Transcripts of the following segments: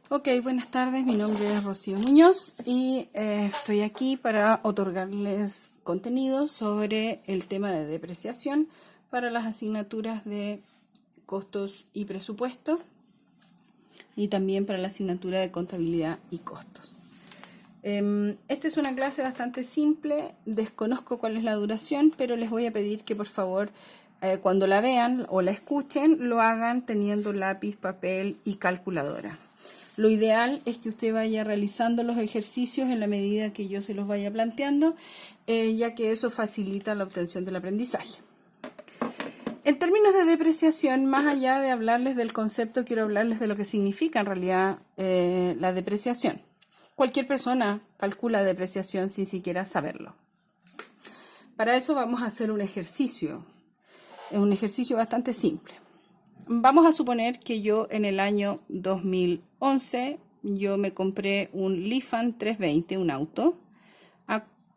Ok, buenas tardes, mi nombre es Rocío Muñoz y estoy aquí para otorgarles contenido sobre el tema de depreciación para las asignaturas de costos y presupuesto y también para la asignatura de contabilidad y costos. Esta es una clase bastante simple, desconozco cuál es la duración, pero les voy a pedir que por favor cuando la vean o la escuchen lo hagan teniendo lápiz, papel y calculadora. Lo ideal es que usted vaya realizando los ejercicios en la medida que yo se los vaya planteando, ya que eso facilita la obtención del aprendizaje. En términos de depreciación, más allá de hablarles del concepto, quiero hablarles de lo que significa en realidad la depreciación. Cualquier persona calcula depreciación sin siquiera saberlo. Para eso vamos a hacer un ejercicio. Es un ejercicio bastante simple. Vamos a suponer que yo en el año 2011 yo me compré un Lifan 320, un auto,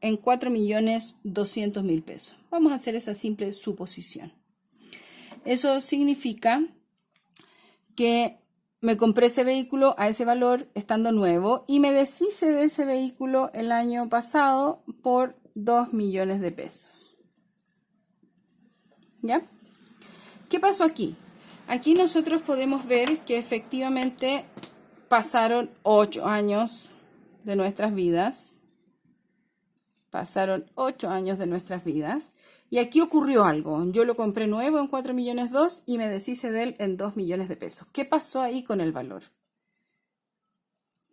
en 4.200.000 pesos. Vamos a hacer esa simple suposición. Eso significa que me compré ese vehículo a ese valor estando nuevo y me deshice de ese vehículo el año pasado por 2 millones de pesos. ¿Ya? ¿Qué pasó aquí? Aquí nosotros podemos ver que efectivamente pasaron 8 años de nuestras vidas. Pasaron 8 años de nuestras vidas. Y aquí ocurrió algo. Yo lo compré nuevo en 4 millones 2 y me deshice de él en 2 millones de pesos. ¿Qué pasó ahí con el valor?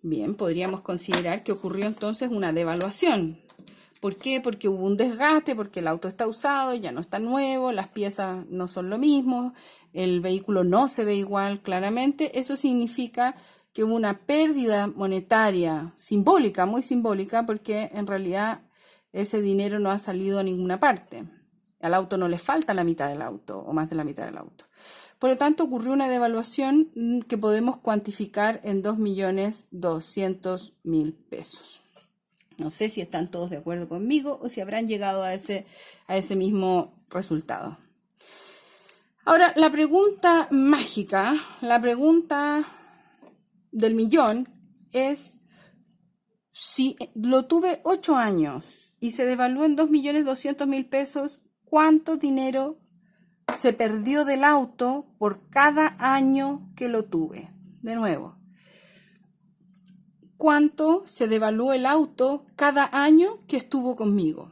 Bien, podríamos considerar que ocurrió entonces una devaluación. ¿Por qué? Porque hubo un desgaste, porque el auto está usado, ya no está nuevo, las piezas no son lo mismo, el vehículo no se ve igual claramente. Eso significa que hubo una pérdida monetaria simbólica, muy simbólica, porque en realidad ese dinero no ha salido a ninguna parte. Al auto no le falta la mitad del auto o más de la mitad del auto. Por lo tanto, ocurrió una devaluación que podemos cuantificar en 2.200.000 pesos. No sé si están todos de acuerdo conmigo o si habrán llegado a ese mismo resultado. Ahora, la pregunta mágica, la pregunta del millón es, si lo tuve 8 años y se devaluó en 2.200.000 pesos, ¿cuánto dinero se perdió del auto por cada año que lo tuve? De nuevo, ¿cuánto se devaluó el auto cada año que estuvo conmigo?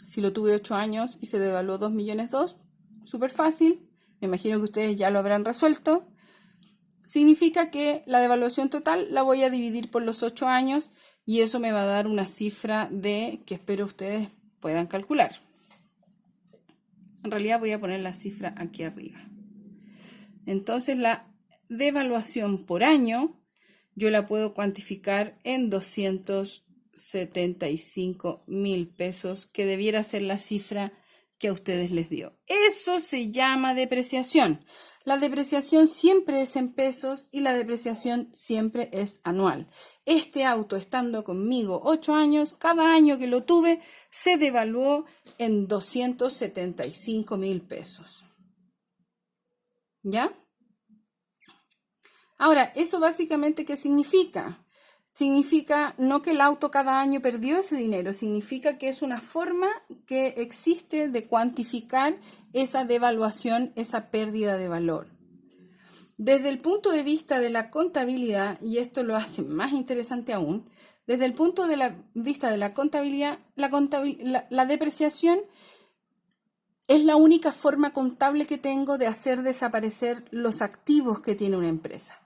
Si lo tuve 8 años y se devaluó 2 millones 2, súper fácil, me imagino que ustedes ya lo habrán resuelto. Significa que la devaluación total la voy a dividir por los 8 años y eso me va a dar una cifra que espero ustedes puedan calcular. En realidad voy a poner la cifra aquí arriba. Entonces la devaluación por año yo la puedo cuantificar en 275.000 pesos, que debiera ser la cifra que a ustedes les dio. Eso se llama depreciación. La depreciación siempre es en pesos y la depreciación siempre es anual. Este auto, estando conmigo 8 años, cada año que lo tuve, se devaluó en 275.000 pesos. ¿Ya? Ahora, ¿eso básicamente qué significa? Significa no que el auto cada año perdió ese dinero, significa que es una forma que existe de cuantificar esa devaluación, esa pérdida de valor. Desde el punto de vista de la contabilidad, y esto lo hace más interesante aún, desde el punto de vista de la contabilidad, la depreciación es la única forma contable que tengo de hacer desaparecer los activos que tiene una empresa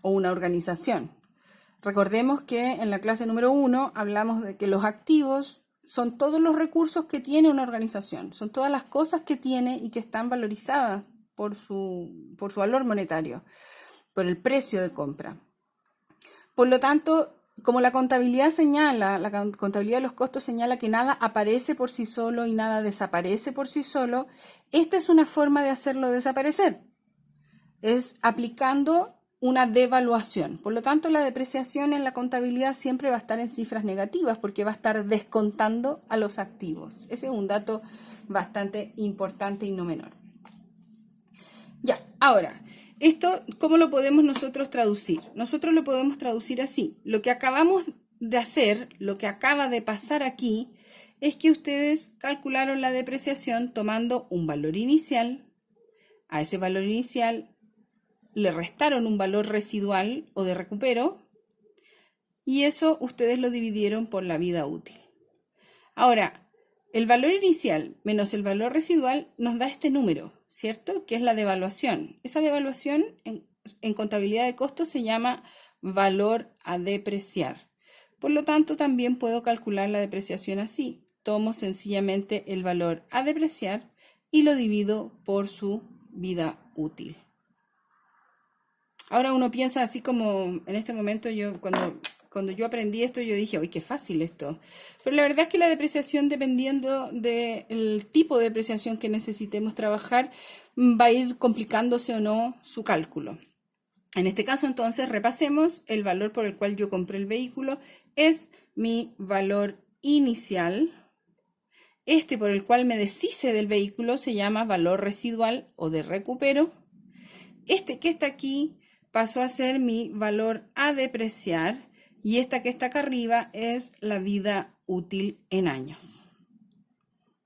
o una organización. Recordemos que en la clase número 1 hablamos de que los activos son todos los recursos que tiene una organización, son todas las cosas que tiene y que están valorizadas por su valor monetario, por el precio de compra. Por lo tanto, como la contabilidad señala, la contabilidad de los costos señala que nada aparece por sí solo y nada desaparece por sí solo, esta es una forma de hacerlo desaparecer. Es aplicando una devaluación. Por lo tanto, la depreciación en la contabilidad siempre va a estar en cifras negativas porque va a estar descontando a los activos. Ese es un dato bastante importante y no menor. Ya, ahora, Esto, ¿cómo lo podemos nosotros traducir? Nosotros lo podemos traducir así. Lo que acabamos de hacer, lo que acaba de pasar aquí, es que ustedes calcularon la depreciación tomando un valor inicial. A ese valor inicial le restaron un valor residual o de recupero y eso ustedes lo dividieron por la vida útil. Ahora, el valor inicial menos el valor residual nos da este número, ¿cierto? Que es la devaluación. Esa devaluación en contabilidad de costos se llama valor a depreciar. Por lo tanto, también puedo calcular la depreciación así. Tomo sencillamente el valor a depreciar y lo divido por su vida útil. Ahora uno piensa así como en este momento cuando yo aprendí esto, yo dije, ¡ay, qué fácil esto! Pero la verdad es que la depreciación, dependiendo del tipo de depreciación que necesitemos trabajar, va a ir complicándose o no su cálculo. En este caso, entonces, repasemos. El valor por el cual yo compré el vehículo es mi valor inicial. Este por el cual me deshice del vehículo se llama valor residual o de recupero. Este que está aquí pasó a ser mi valor a depreciar y esta que está acá arriba es la vida útil en años.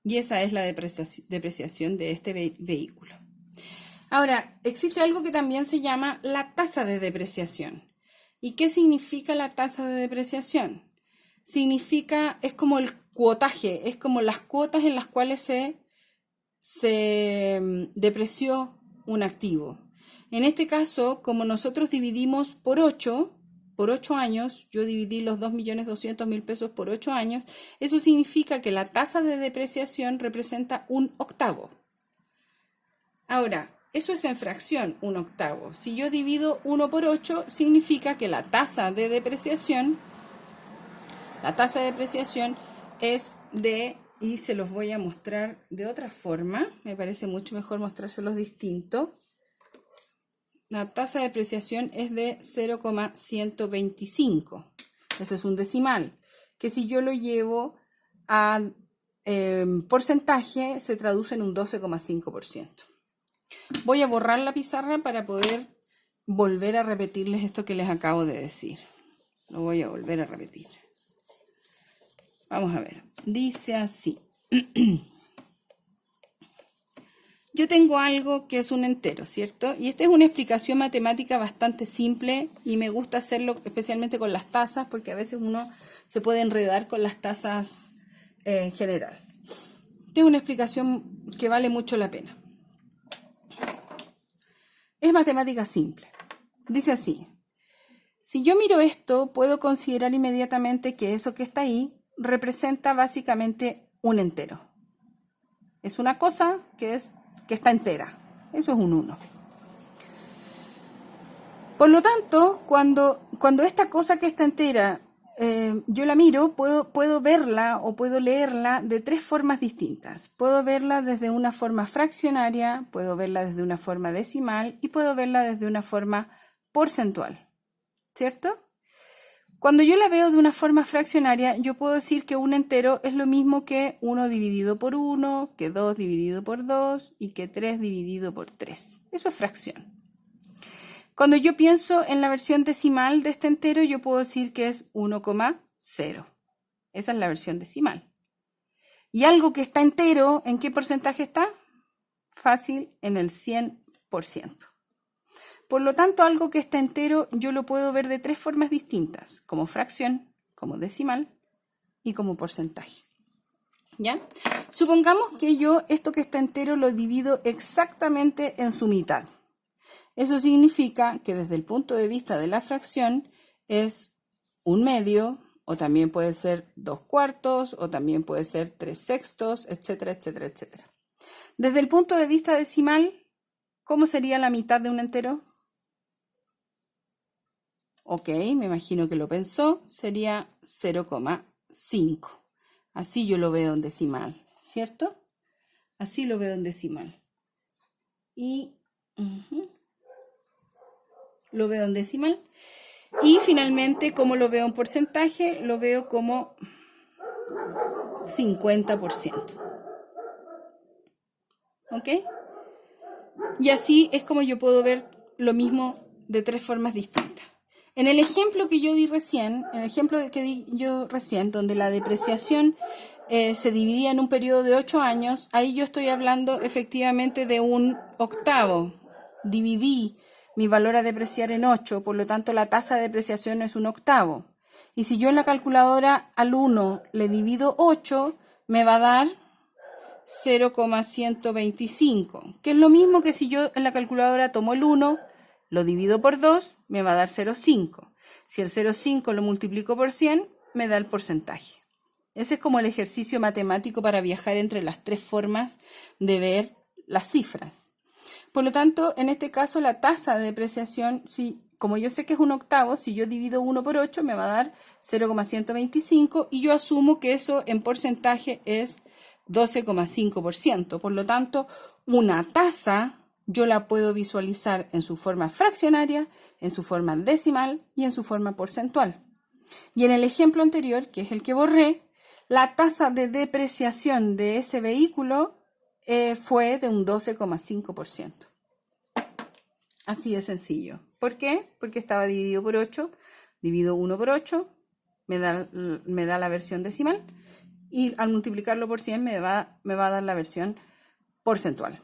Y esa es la depreciación de este vehículo. Ahora, existe algo que también se llama la tasa de depreciación. ¿Y qué significa la tasa de depreciación? Significa, es como el cuotaje, es como las cuotas en las cuales se depreció un activo. En este caso, como nosotros dividimos por 8 años, yo dividí los 2.200.000 pesos por 8 años, eso significa que la tasa de depreciación representa 1/8. Ahora, eso es en fracción, 1/8. Si yo divido 1 por 8, significa que la tasa de depreciación es de, y se los voy a mostrar de otra forma, me parece mucho mejor mostrárselos distinto. La tasa de depreciación es de 0,125. Eso es un decimal, que si yo lo llevo a porcentaje, se traduce en un 12,5%. Voy a borrar la pizarra para poder volver a repetirles esto que les acabo de decir. Lo voy a volver a repetir. Vamos a ver. Dice así. Yo tengo algo que es un entero, ¿cierto? Y esta es una explicación matemática bastante simple y me gusta hacerlo especialmente con las tasas porque a veces uno se puede enredar con las tasas en general. Esta es una explicación que vale mucho la pena. Es matemática simple. Dice así. Si yo miro esto, puedo considerar inmediatamente que eso que está ahí representa básicamente un entero. Es una cosa que está entera. Eso es un 1. Por lo tanto, cuando esta cosa que está entera yo la miro, puedo verla o puedo leerla de 3 formas distintas. Puedo verla desde una forma fraccionaria, puedo verla desde una forma decimal y puedo verla desde una forma porcentual. ¿Cierto? Cuando yo la veo de una forma fraccionaria, yo puedo decir que un entero es lo mismo que 1 dividido por 1, que 2 dividido por 2 y que 3 dividido por 3. Eso es fracción. Cuando yo pienso en la versión decimal de este entero, yo puedo decir que es 1,0. Esa es la versión decimal. Y algo que está entero, ¿en qué porcentaje está? Fácil, en el 100%. Por lo tanto, algo que está entero yo lo puedo ver de 3 formas distintas, como fracción, como decimal y como porcentaje. ¿Ya? Supongamos que yo esto que está entero lo divido exactamente en su mitad. Eso significa que desde el punto de vista de la fracción es 1/2, o también puede ser 2/4, o también puede ser 3/6, etcétera, etcétera, etcétera. Desde el punto de vista decimal, ¿cómo sería la mitad de un entero? Ok, me imagino que lo pensó, sería 0,5. Así yo lo veo en decimal, ¿cierto? Así lo veo en decimal. Y lo veo en decimal. Y finalmente, ¿cómo lo veo en porcentaje? Lo veo como 50%. ¿Ok? Y así es como yo puedo ver lo mismo de tres formas distintas. En el ejemplo que yo di recién, donde la depreciación se dividía en un periodo de 8 años, ahí yo estoy hablando efectivamente de un octavo. Dividí mi valor a depreciar en 8, por lo tanto la tasa de depreciación es un octavo. Y si yo en la calculadora al 1 le divido 8, me va a dar 0,125, que es lo mismo que si yo en la calculadora tomo el 1, lo divido por 2, me va a dar 0,5. Si el 0,5 lo multiplico por 100, me da el porcentaje. Ese es como el ejercicio matemático para viajar entre las tres formas de ver las cifras. Por lo tanto, en este caso, la tasa de depreciación, como yo sé que es un octavo, si yo divido 1 por 8, me va a dar 0,125 y yo asumo que eso en porcentaje es 12,5%. Por lo tanto, una tasa yo la puedo visualizar en su forma fraccionaria, en su forma decimal y en su forma porcentual. Y en el ejemplo anterior, que es el que borré, la tasa de depreciación de ese vehículo fue de un 12,5%. Así de sencillo. ¿Por qué? Porque estaba dividido por 8, divido 1 por 8, me da la versión decimal, y al multiplicarlo por 100 me va a dar la versión porcentual.